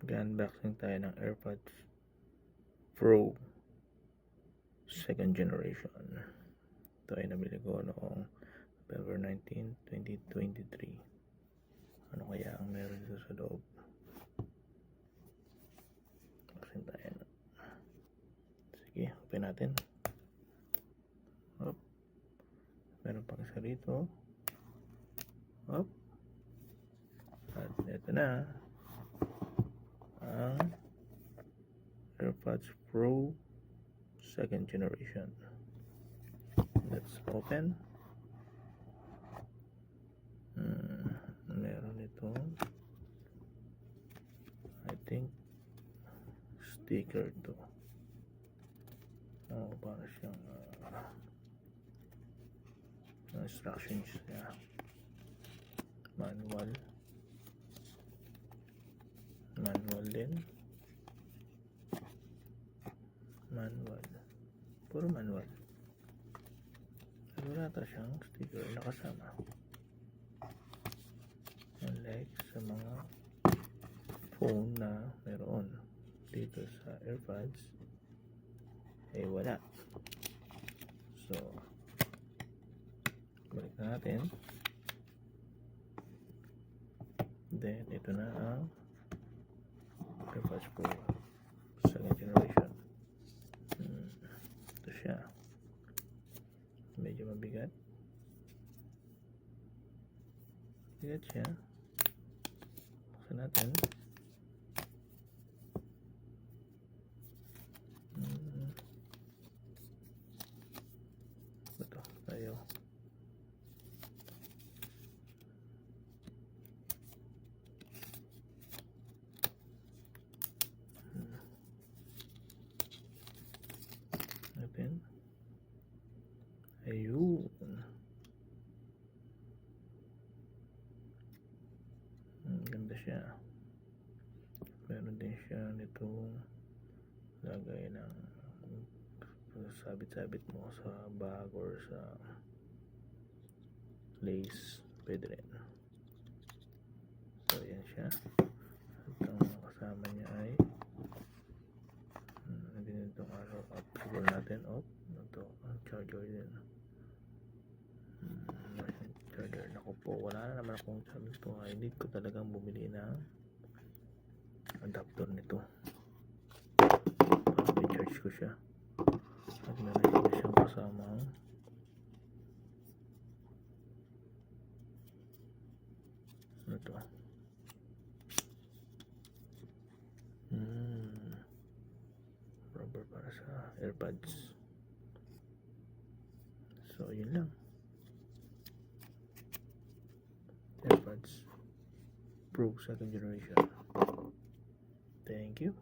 Mag-unboxing tayo ng AirPods Pro 2nd generation. Ito ay nabili ko noong November 19, 2023. Ano kaya ang meron dito sa loob? Unboxing tayo. Sige, open natin. Hop. Meron pang isa rito. Hop. At ito na ang AirPods Pro 2nd generation. Let's open. Meron ito, I think sticker to. Para siyang instructions niya. Manual din. Puro manual. Wala ata siyang sticker na kasama. Unlike sa mga phone na meron dito sa AirPods, ay wala. So, balik na natin. Then, ito na ang AirPods Pro 2nd generation. Ito siya. Medyo mabigat. Mabigat siya. Buksan natin. Ito tayo. Open. Ayun. Ganda siya. Meron din siya nitong lagay ng sabit-sabit mo sa bag or sa lace. Pwede rin. So, yan siya. At ang kasama niya ay hindi itong araw up. Siguro natin up. Ito, ang charger din. Charger. Naku po, wala na naman akong sabi ito. I need ko talagang bumili ng adapter nito para i-charge ko siya. At meron din siyang kasamang ito. Rubber para sa AirPods. So, yun lang. AirPods Pro 2nd generation. Thank you.